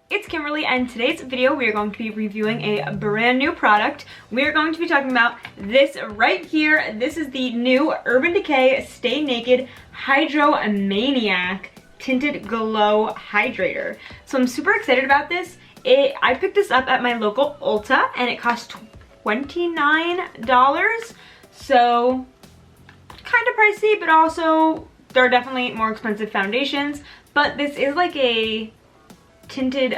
it's Kimberly, and today's video we are going to be reviewing a brand new product. We are going to be talking about this right here. This is the new Urban Decay Stay Naked Hydromaniac Tinted Glow Hydrator. So I'm super excited about this. I picked this up at my local Ulta and it cost $29. So kind of pricey, but also there are definitely more expensive foundations. But this is like a tinted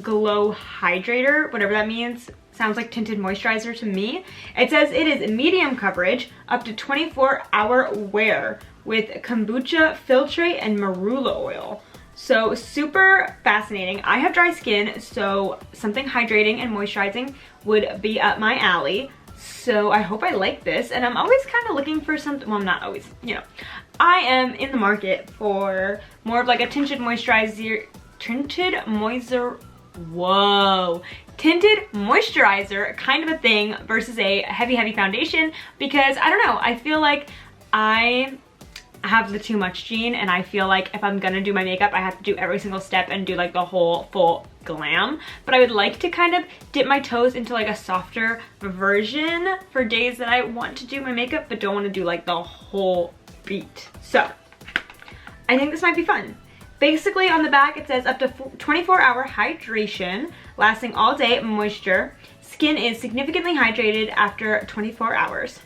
glow hydrator, whatever that means. Sounds like tinted moisturizer to me. It says it is medium coverage, up to 24-hour wear with kombucha, filtrate, and marula oil. So super fascinating. I have dry skin, so something hydrating and moisturizing would be up my alley. So I hope I like this, and I'm always kind of looking for something, well, I'm not always, you know. I am in the market for more of like a tinted moisturizer kind of a thing versus a heavy foundation, because I don't know, I feel like I have the too much gene, and I feel like if I'm gonna do my makeup I have to do every single step and do like the whole full glam. But I would like to kind of dip my toes into like a softer version for days that I want to do my makeup but don't want to do like the whole beat. So I think this might be fun. Basically on the back it says up to 24-hour hydration, lasting all day moisture. Skin is significantly hydrated after 24 hours.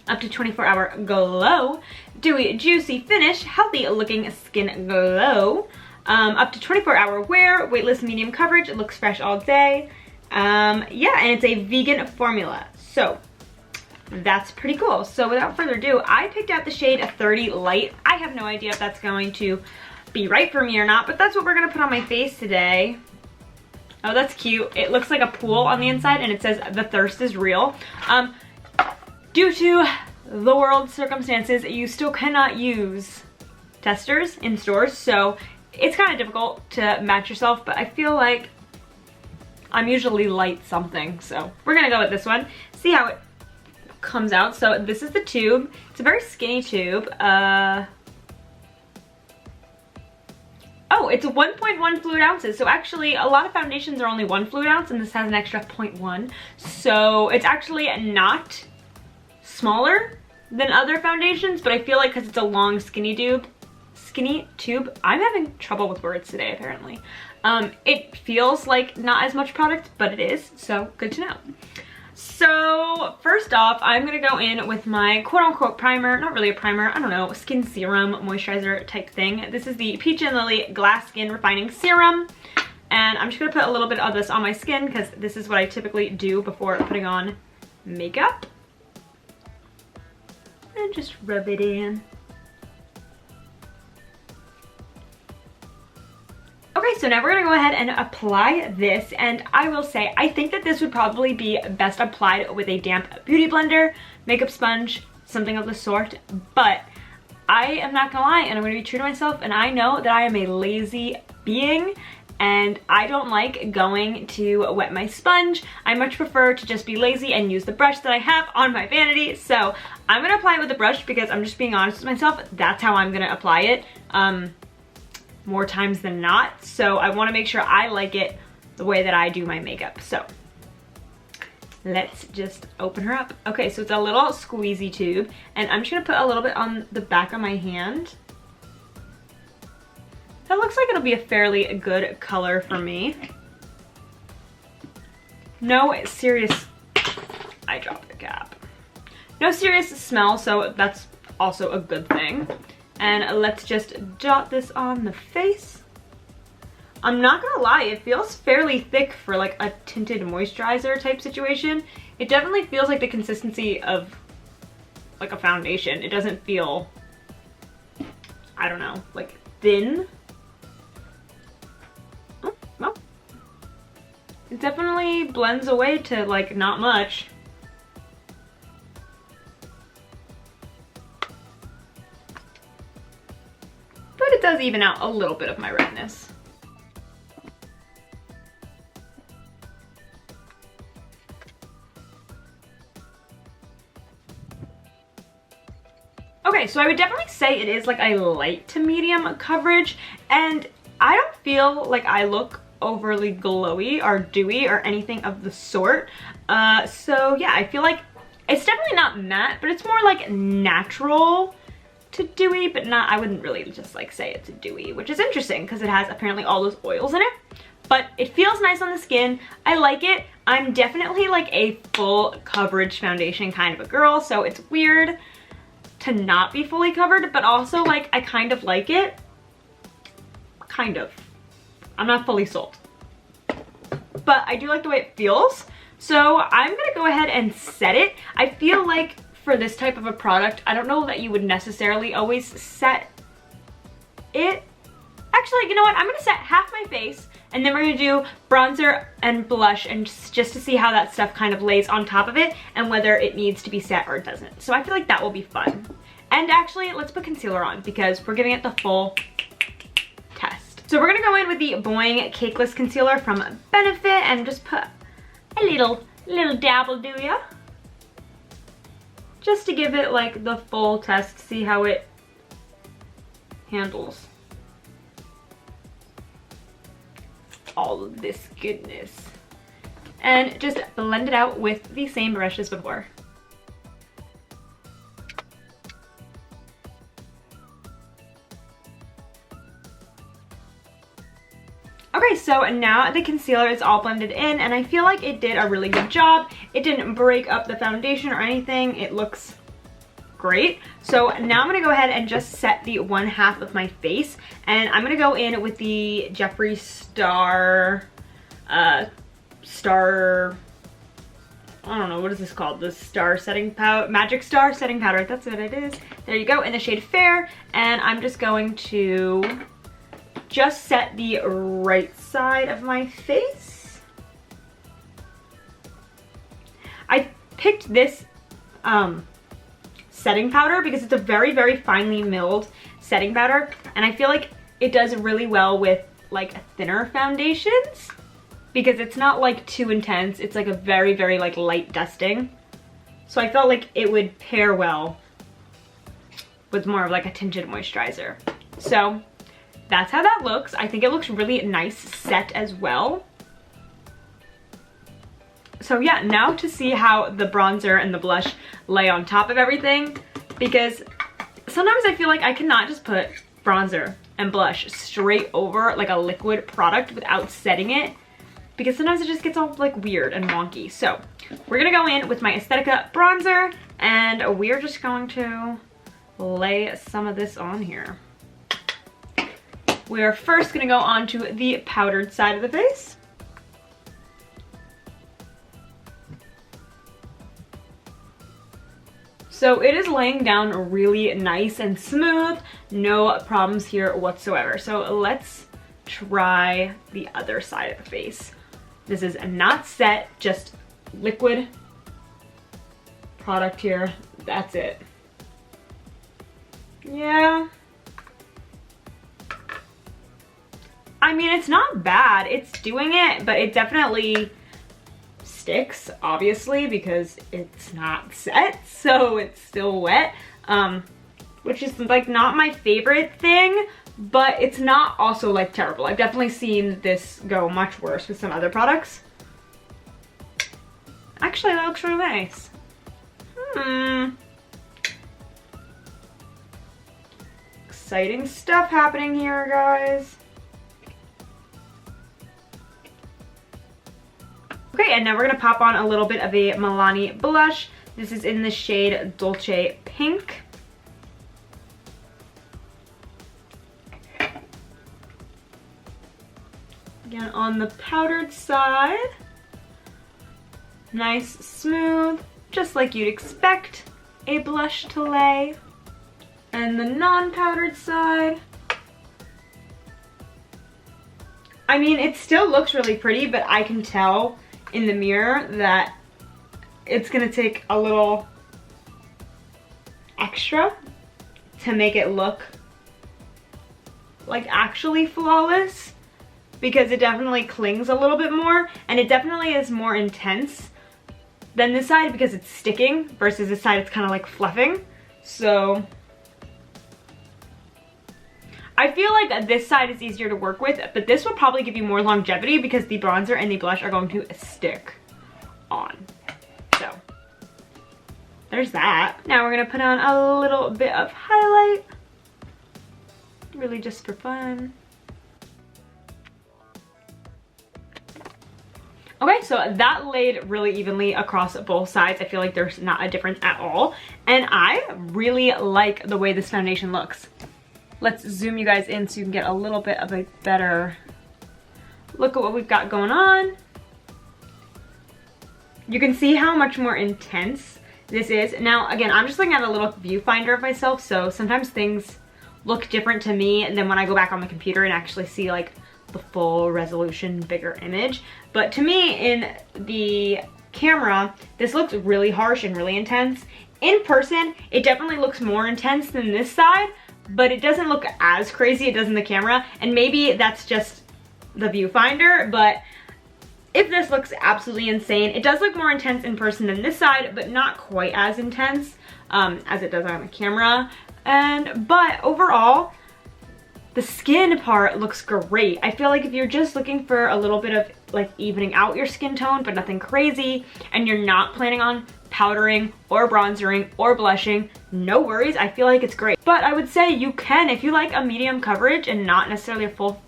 Up to 24-hour glow. Dewy, juicy finish, healthy looking skin glow. Up to 24-hour wear, weightless medium coverage, it looks fresh all day. Yeah, and it's a vegan formula. So that's pretty cool. So without further ado, I picked out the shade 30 Light. I have no idea if that's going to be right for me or not, but that's what we're gonna put on my face today. Oh, that's cute. It looks like a pool on the inside, and it says the thirst is real. Due to the world circumstances, you still cannot use testers in stores, so it's kind of difficult to match yourself, but I feel like I'm usually light something, so we're gonna go with this one, see how it comes out. So this is the tube. It's a very skinny tube. Oh, it's 1.1 fluid ounces. So actually a lot of foundations are only 1 fluid ounce, and this has an extra 0.1. So it's actually not smaller than other foundations, but I feel like because it's a long skinny tube, I'm having trouble with words today apparently. It feels like not as much product, but it is, so good to know. So first off, I'm gonna go in with my quote-unquote primer, not really a primer, I don't know, skin serum moisturizer type thing. This is the Peach and Lily Glass Skin Refining Serum, and I'm just gonna put a little bit of this on my skin because this is what I typically do before putting on makeup. And just rub it in. Okay, so now we're gonna go ahead and apply this, and I will say, I think that this would probably be best applied with a damp beauty blender, makeup sponge, something of the sort, but I am not gonna lie, and I'm gonna be true to myself, and I know that I am a lazy being, and I don't like going to wet my sponge. I much prefer to just be lazy and use the brush that I have on my vanity. So I'm gonna apply it with the brush because I'm just being honest with myself. That's how I'm gonna apply it more times than not. So I wanna make sure I like it the way that I do my makeup. So let's just open her up. Okay, so it's a little squeezy tube, and I'm just gonna put a little bit on the back of my hand. That looks like it'll be a fairly good color for me. No serious, I dropped the cap. No serious smell, so that's also a good thing. And let's just dot this on the face. I'm not gonna lie, it feels fairly thick for like a tinted moisturizer type situation. It definitely feels like the consistency of like a foundation. It doesn't feel, I don't know, like thin. Well, it definitely blends away to like not much. But it does even out a little bit of my redness. Okay, so I would definitely say it is like a light to medium coverage, and I don't feel like I look overly glowy or dewy or anything of the sort. So yeah, I feel like it's definitely not matte, but it's more like natural to dewy, but not, I wouldn't really just like say it's a dewy, which is interesting because it has apparently all those oils in it. But it feels nice on the skin. I like it. I'm definitely like a full coverage foundation kind of a girl, so it's weird to not be fully covered, but also like I kind of like it. Kind of. I'm not fully sold. But I do like the way it feels. So I'm gonna go ahead and set it. I feel like for this type of a product, I don't know that you would necessarily always set it. Actually, you know what? I'm gonna set half my face, and then we're gonna do bronzer and blush, and just to see how that stuff kind of lays on top of it and whether it needs to be set or it doesn't. So I feel like that will be fun. And actually, let's put concealer on because we're giving it the full test. So we're gonna go in with the Boing Cakeless Concealer from Benefit and just put a little dabble, do ya? Just to give it like the full test, see how it handles all of this goodness. And just blend it out with the same brush as before. Okay, so now the concealer is all blended in, and I feel like it did a really good job. It didn't break up the foundation or anything. It looks great. So now I'm gonna go ahead and just set the one half of my face, and I'm gonna go in with the Jeffree Star, I don't know, what is this called? The Star Setting Powder, Magic Star Setting Powder, that's what it is. There you go, in the shade Fair, and I'm just going to just set the right side of my face. I picked this setting powder because it's a very, very finely milled setting powder, and I feel like it does really well with like thinner foundations because it's not like too intense. It's like a very, very like light dusting. So I felt like it would pair well with more of like a tinted moisturizer. So that's how that looks. I think it looks really nice set as well. So yeah, now to see how the bronzer and the blush lay on top of everything, because sometimes I feel like I cannot just put bronzer and blush straight over like a liquid product without setting it, because sometimes it just gets all like weird and wonky. So we're gonna go in with my Aesthetica bronzer, and we're just going to lay some of this on here. We are first gonna go onto the powdered side of the face. So it is laying down really nice and smooth, no problems here whatsoever. So let's try the other side of the face. This is not set, just liquid product here, that's it. Yeah. I mean, it's not bad, it's doing it, but it definitely sticks, obviously, because it's not set, so it's still wet, which is like not my favorite thing, but it's not also like terrible. I've definitely seen this go much worse with some other products. Actually, that looks really nice. Exciting stuff happening here, guys. Okay, and now we're gonna pop on a little bit of a Milani blush. This is in the shade Dolce Pink. Again, on the powdered side. Nice, smooth, just like you'd expect a blush to lay. And the non-powdered side. I mean, it still looks really pretty, but I can tell in the mirror that it's gonna take a little extra to make it look like actually flawless, because it definitely clings a little bit more, and it definitely is more intense than this side because it's sticking, versus this side it's kind of like fluffing. So I feel like this side is easier to work with, but this will probably give you more longevity because the bronzer and the blush are going to stick on. So there's that. Now we're gonna put on a little bit of highlight, really just for fun. Okay, so that laid really evenly across both sides. I feel like there's not a difference at all. And I really like the way this foundation looks. Let's zoom you guys in so you can get a little bit of a better look at what we've got going on. You can see how much more intense this is. Now, again, I'm just looking at a little viewfinder of myself, so sometimes things look different to me than when I go back on my computer and actually see like the full resolution, bigger image. But to me, in the camera, this looks really harsh and really intense. In person, it definitely looks more intense than this side, but it doesn't look as crazy it does in the camera. And maybe that's just the viewfinder, but if this looks absolutely insane, it does look more intense in person than this side, but not quite as intense as it does on the camera. But overall, the skin part looks great. I feel like if you're just looking for a little bit of like evening out your skin tone, but nothing crazy, and you're not planning on powdering or bronzering or blushing, no worries. I feel like it's great. But I would say you can, if you like a medium coverage and not necessarily a full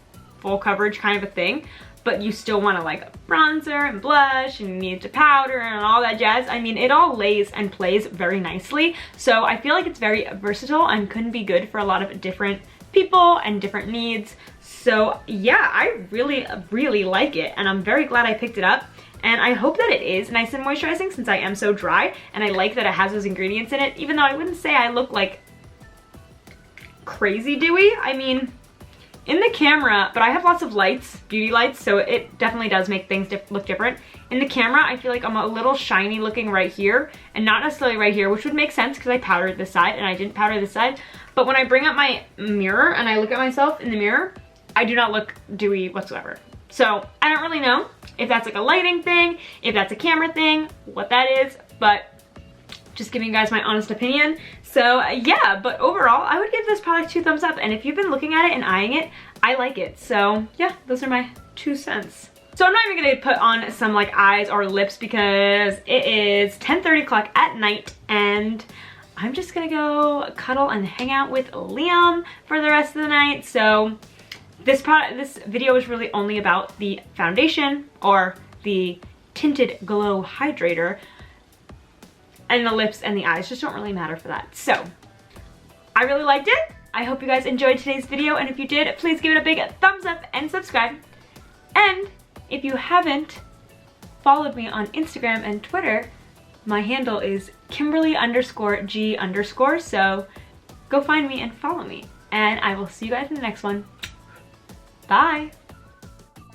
coverage kind of a thing, but you still want to like bronzer and blush and you need to powder and all that jazz. I mean, it all lays and plays very nicely. So I feel like it's very versatile and couldn't be good for a lot of different people and different needs. So yeah, I really like it, and I'm very glad I picked it up. And I hope that it is nice and moisturizing since I am so dry, and I like that it has those ingredients in it, even though I wouldn't say I look like crazy dewy. I mean, in the camera, but I have lots of lights, beauty lights, so it definitely does make things look different. In the camera, I feel like I'm a little shiny looking right here, and not necessarily right here, which would make sense because I powdered this side and I didn't powder this side. But when I bring up my mirror and I look at myself in the mirror, I do not look dewy whatsoever. So I don't really know if that's like a lighting thing, if that's a camera thing, what that is, but just giving you guys my honest opinion. So yeah, but overall, I would give this product 2 thumbs up. And if you've been looking at it and eyeing it, I like it. So yeah, those are my 2 cents. So I'm not even gonna put on some like eyes or lips because it is 10:30 o'clock at night and I'm just gonna go cuddle and hang out with Liam for the rest of the night. So this video is really only about the foundation, or the Tinted Glow Hydrator, and the lips and the eyes just don't really matter for that. So I really liked it. I hope you guys enjoyed today's video, and if you did, please give it a big thumbs up and subscribe. And if you haven't followed me on Instagram and Twitter, my handle is Kimberly_G_, so go find me and follow me. And I will see you guys in the next one. Bye!